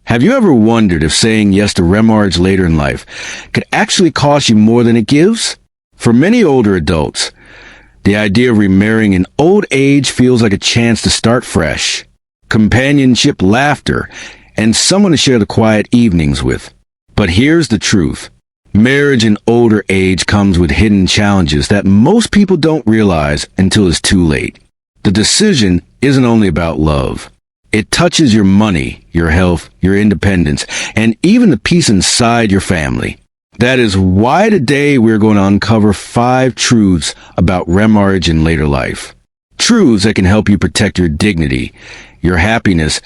Have you ever wondered if saying yes to remarriage later in life could actually cost you more than it gives? For many older adults, the idea of remarrying in old age feels like a chance to start fresh. Companionship, laughter, and someone to share the quiet evenings with. But here's the truth. Marriage in older age comes with hidden challenges that most people don't realize until it's too late. The decision isn't only about love. It touches your money, your health, your independence, and even the peace inside your family. That is why today we're going to uncover 5 truths about remarriage in later life. Truths that can help you protect your dignity, your happiness,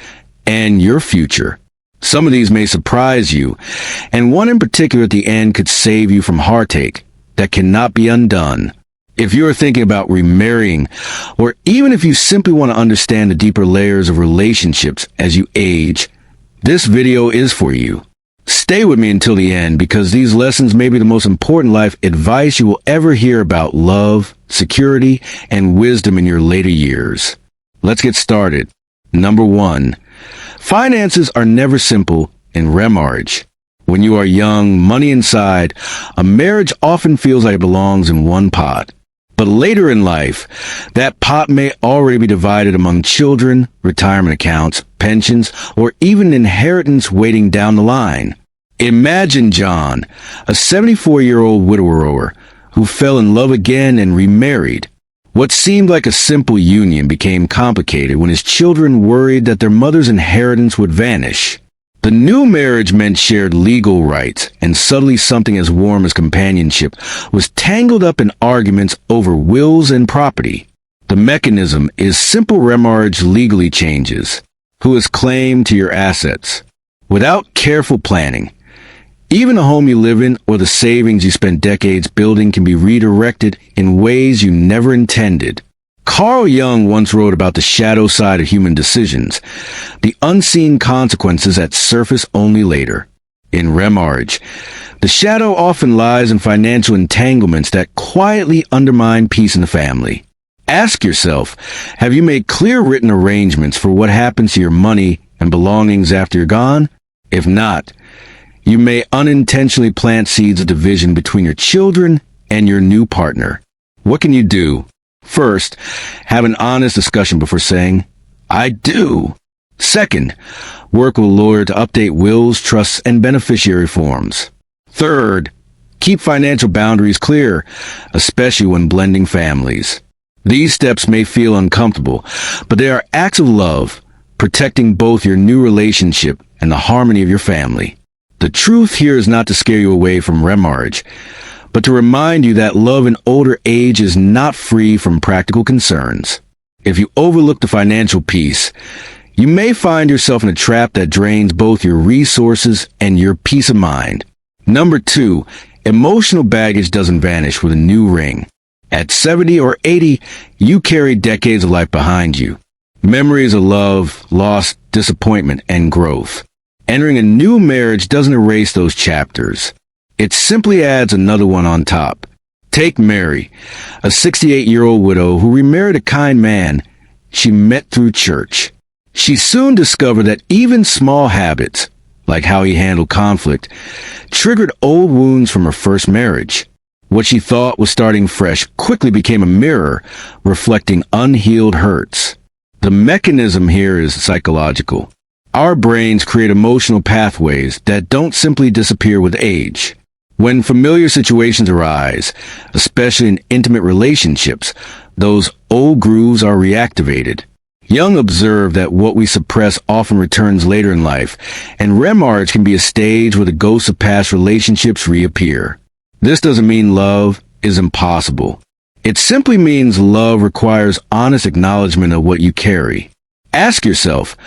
and your future. Some of these may surprise you, and one in particular at the end could save you from heartache that cannot be undone. If you are thinking about remarrying, or even if you simply want to understand the deeper layers of relationships as you age, this video is for you. Stay with me until the end because these lessons may be the most important life advice you will ever hear about love, security, and wisdom in your later years. Let's get started. Number 1. Finances are never simple in remarriage. When you are young, money inside, a marriage often feels like it belongs in one pot. But later in life, that pot may already be divided among children, retirement accounts, pensions, or even inheritance waiting down the line. Imagine John, a 74-year-old widower who fell in love again and remarried. What seemed like a simple union became complicated when his children worried that their mother's inheritance would vanish. The new marriage meant shared legal rights, and suddenly something as warm as companionship was tangled up in arguments over wills and property. The mechanism is simple remarriage legally changes. Who has claim to your assets? Without careful planning, even the home you live in or the savings you spent decades building can be redirected in ways you never intended. Carl Jung once wrote about the shadow side of human decisions, the unseen consequences that surface only later. In remarriage, the shadow often lies in financial entanglements that quietly undermine peace in the family. Ask yourself, have you made clear written arrangements for what happens to your money and belongings after you're gone? If not, you may unintentionally plant seeds of division between your children and your new partner. What can you do? First, have an honest discussion before saying, I do. Second, work with a lawyer to update wills, trusts, and beneficiary forms. Third, keep financial boundaries clear, especially when blending families. These steps may feel uncomfortable, but they are acts of love, protecting both your new relationship and the harmony of your family. The truth here is not to scare you away from remarriage, but to remind you that love in older age is not free from practical concerns. If you overlook the financial piece, you may find yourself in a trap that drains both your resources and your peace of mind. Number 2, emotional baggage doesn't vanish with a new ring. At 70 or 80, you carry decades of life behind you. Memories of love, loss, disappointment, and growth. Entering a new marriage doesn't erase those chapters. It simply adds another one on top. Take Mary, a 68-year-old widow who remarried a kind man she met through church. She soon discovered that even small habits, like how he handled conflict, triggered old wounds from her first marriage. What she thought was starting fresh quickly became a mirror, reflecting unhealed hurts. The mechanism here is psychological. Our brains create emotional pathways that don't simply disappear with age. When familiar situations arise, especially in intimate relationships, those old grooves are reactivated. Jung observed that what we suppress often returns later in life, and remarriage can be a stage where the ghosts of past relationships reappear. This doesn't mean love is impossible. It simply means love requires honest acknowledgement of what you carry. Ask yourself,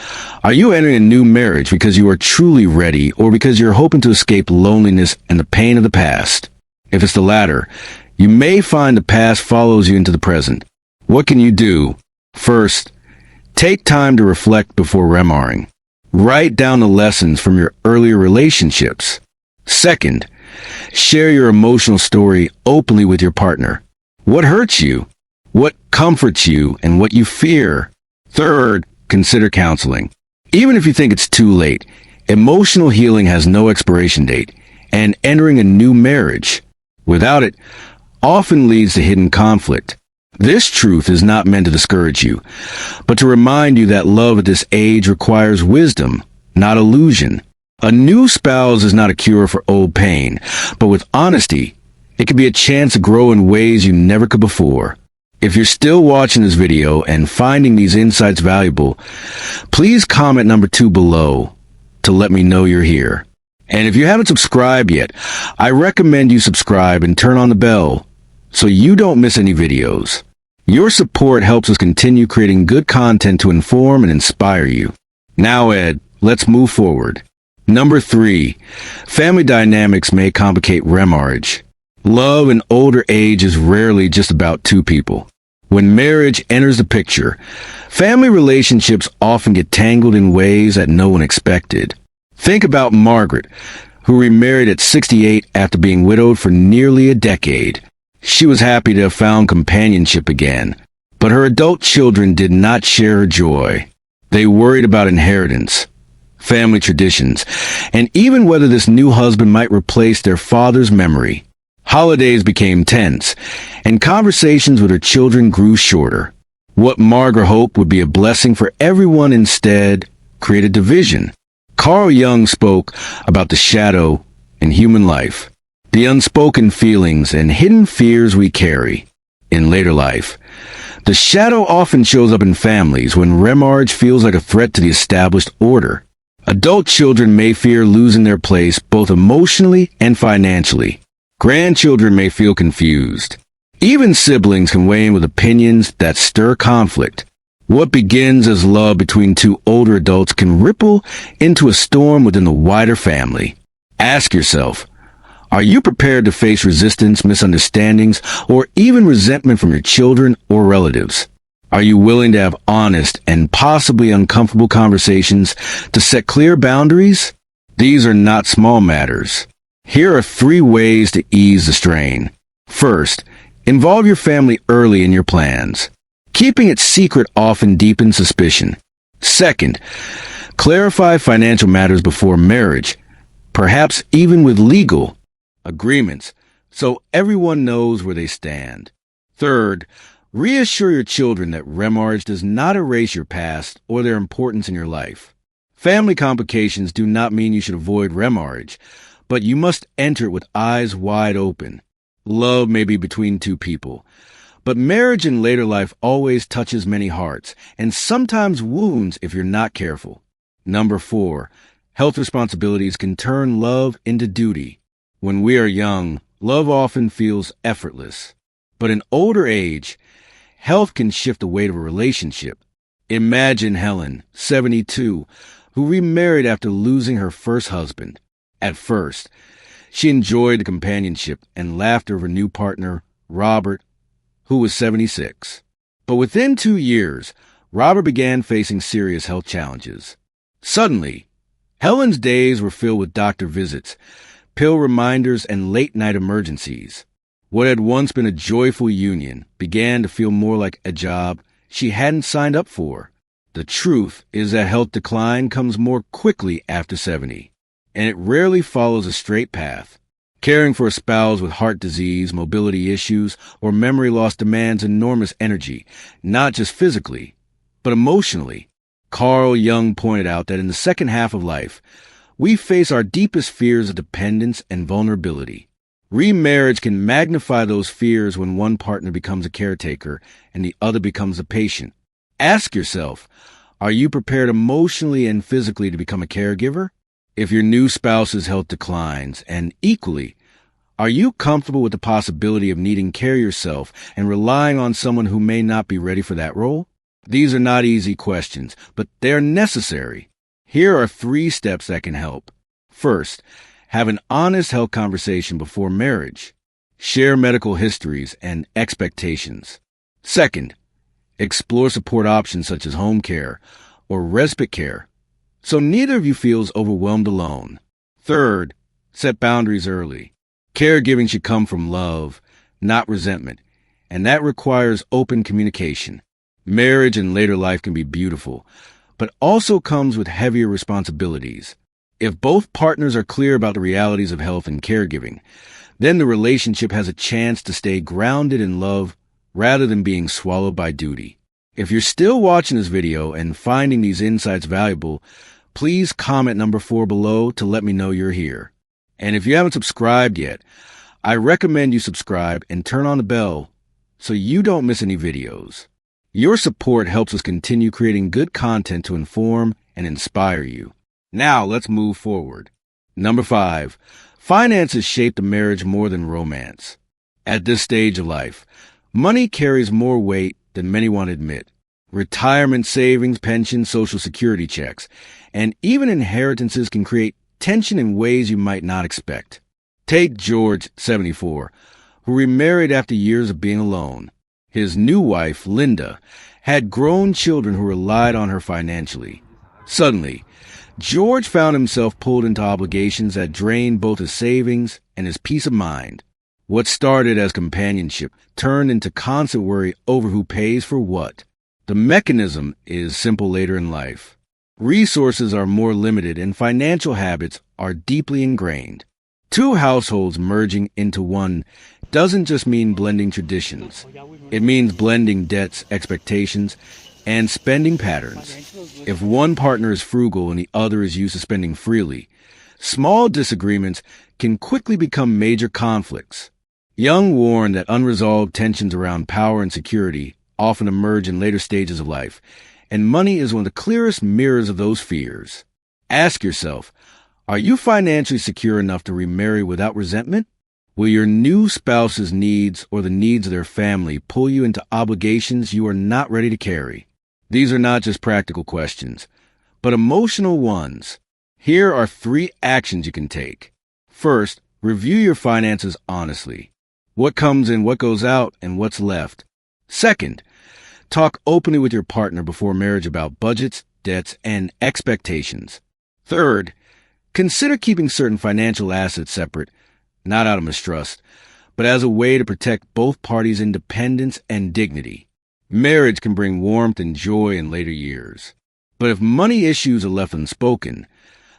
are you entering a new marriage because you are truly ready or because you're hoping to escape loneliness and the pain of the past? If it's the latter, you may find the past follows you into the present. What can you do? First, take time to reflect before remarrying. Write down the lessons from your earlier relationships. Second, share your emotional story openly with your partner. What hurts you? What comforts you and what you fear? Third, consider counseling. Even if you think it's too late, Emotional healing has no expiration date, and entering a new marriage without it often leads to hidden conflict. This truth is not meant to discourage you, but to remind you that love at this age requires wisdom, not illusion. A new spouse is not a cure for old pain, but with honesty, it can be a chance to grow in ways you never could before. If you're still watching this video and finding these insights valuable, please comment number 2 below to let me know you're here. And if you haven't subscribed yet, I recommend you subscribe and turn on the bell so you don't miss any videos. Your support helps us continue creating good content to inform and inspire you. Now, Ed, let's move forward. Number 3, family dynamics may complicate remarriage. Love in older age is rarely just about two people. When marriage enters the picture, family relationships often get tangled in ways that no one expected. Think about Margaret, who remarried at 68 after being widowed for nearly a decade. She was happy to have found companionship again, but her adult children did not share her joy. They worried about inheritance, family traditions, and even whether this new husband might replace their father's memory. Holidays became tense, and conversations with her children grew shorter. What Margaret hoped would be a blessing for everyone instead created division. Carl Jung spoke about the shadow in human life, the unspoken feelings and hidden fears we carry in later life. The shadow often shows up in families when remarriage feels like a threat to the established order. Adult children may fear losing their place both emotionally and financially. Grandchildren may feel confused. Even siblings can weigh in with opinions that stir conflict. What begins as love between two older adults can ripple into a storm within the wider family. Ask yourself, are you prepared to face resistance, misunderstandings, or even resentment from your children or relatives? Are you willing to have honest and possibly uncomfortable conversations to set clear boundaries? These are not small matters. Here are 3 ways to ease the strain. First, involve your family early in your plans. Keeping it secret often deepens suspicion. Second, clarify financial matters before marriage, perhaps even with legal agreements, so everyone knows where they stand. Third, reassure your children that remarriage does not erase your past or their importance in your life. Family complications do not mean you should avoid remarriage, but you must enter it with eyes wide open. Love may be between two people, but marriage in later life always touches many hearts, and sometimes wounds if you're not careful. Number 4, health responsibilities can turn love into duty. When we are young, love often feels effortless. But in older age, health can shift the weight of a relationship. Imagine Helen, 72, who remarried after losing her first husband. At first, she enjoyed the companionship and laughter of her new partner, Robert, who was 76. But within 2 years, Robert began facing serious health challenges. Suddenly, Helen's days were filled with doctor visits, pill reminders, and late-night emergencies. What had once been a joyful union began to feel more like a job she hadn't signed up for. The truth is that health decline comes more quickly after 70, and it rarely follows a straight path. Caring for a spouse with heart disease, mobility issues, or memory loss demands enormous energy, not just physically, but emotionally. Carl Jung pointed out that in the second half of life, we face our deepest fears of dependence and vulnerability. Remarriage can magnify those fears when one partner becomes a caretaker and the other becomes a patient. Ask yourself, are you prepared emotionally and physically to become a caregiver? If your new spouse's health declines, and equally, are you comfortable with the possibility of needing care yourself and relying on someone who may not be ready for that role? These are not easy questions, but they're necessary. Here are 3 steps that can help. First, have an honest health conversation before marriage. Share medical histories and expectations. Second, explore support options such as home care or respite care, so neither of you feels overwhelmed alone. Third, set boundaries early. Caregiving should come from love, not resentment, and that requires open communication. Marriage in later life can be beautiful, but also comes with heavier responsibilities. If both partners are clear about the realities of health and caregiving, then the relationship has a chance to stay grounded in love rather than being swallowed by duty. If you're still watching this video and finding these insights valuable, please comment number 4 below to let me know you're here. And if you haven't subscribed yet, I recommend you subscribe and turn on the bell so you don't miss any videos. Your support helps us continue creating good content to inform and inspire you. Now let's move forward. Number 5, finances shape the marriage more than romance. At this stage of life, money carries more weight than many want to admit. Retirement savings, pensions, social security checks, and even inheritances can create tension in ways you might not expect. Take George, 74, who remarried after years of being alone. His new wife, Linda, had grown children who relied on her financially. Suddenly, George found himself pulled into obligations that drained both his savings and his peace of mind. What started as companionship turned into constant worry over who pays for what. The mechanism is simple later in life. Resources are more limited and financial habits are deeply ingrained. Two households merging into one doesn't just mean blending traditions. It means blending debts, expectations, and spending patterns. If one partner is frugal and the other is used to spending freely, small disagreements can quickly become major conflicts. Young warn that unresolved tensions around power and security often emerge in later stages of life, and money is one of the clearest mirrors of those fears. Ask yourself, are you financially secure enough to remarry without resentment? Will your new spouse's needs or the needs of their family pull you into obligations you are not ready to carry? These are not just practical questions, but emotional ones. Here are 3 actions you can take. First, review your finances honestly. What comes in, what goes out, and what's left. Second, talk openly with your partner before marriage about budgets, debts, and expectations. Third, consider keeping certain financial assets separate, not out of mistrust, but as a way to protect both parties' independence and dignity. Marriage can bring warmth and joy in later years. But if money issues are left unspoken,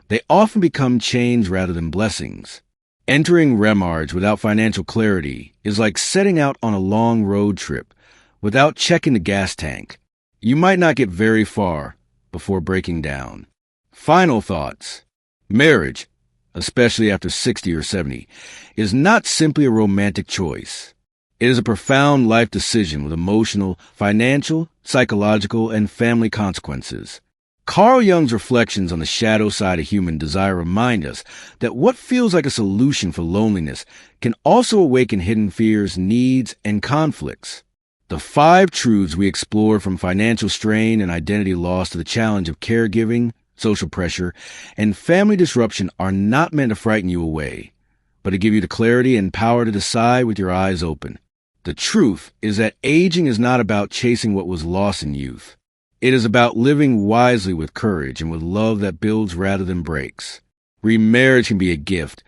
they often become chains rather than blessings. Entering remarriage without financial clarity is like setting out on a long road trip without checking the gas tank. You might not get very far before breaking down. Final thoughts. Marriage, especially after 60 or 70, is not simply a romantic choice. It is a profound life decision with emotional, financial, psychological, and family consequences. Carl Jung's reflections on the shadow side of human desire remind us that what feels like a solution for loneliness can also awaken hidden fears, needs, and conflicts. The 5 truths we explore, from financial strain and identity loss to the challenge of caregiving, social pressure, and family disruption, are not meant to frighten you away, but to give you the clarity and power to decide with your eyes open. The truth is that aging is not about chasing what was lost in youth. It is about living wisely with courage and with love that builds rather than breaks. Remarriage can be a gift,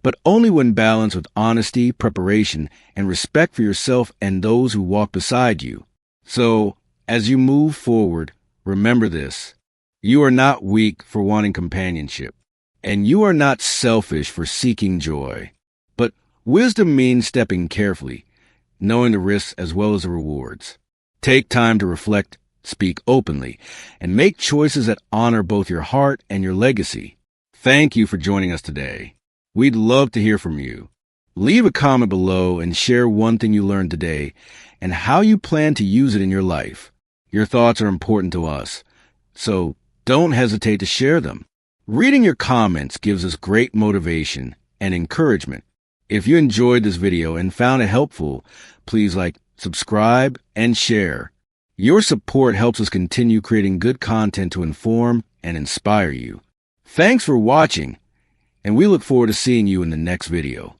but only when balanced with honesty, preparation, and respect for yourself and those who walk beside you. So, as you move forward, remember this. You are not weak for wanting companionship, and you are not selfish for seeking joy. But wisdom means stepping carefully, knowing the risks as well as the rewards. Take time to reflect, speak openly, and make choices that honor both your heart and your legacy. Thank you for joining us today. We'd love to hear from you. Leave a comment below and share one thing you learned today and how you plan to use it in your life. Your thoughts are important to us, so don't hesitate to share them. Reading your comments gives us great motivation and encouragement. If you enjoyed this video and found it helpful, please like, subscribe, and share. Your support helps us continue creating good content to inform and inspire you. Thanks for watching, and we look forward to seeing you in the next video.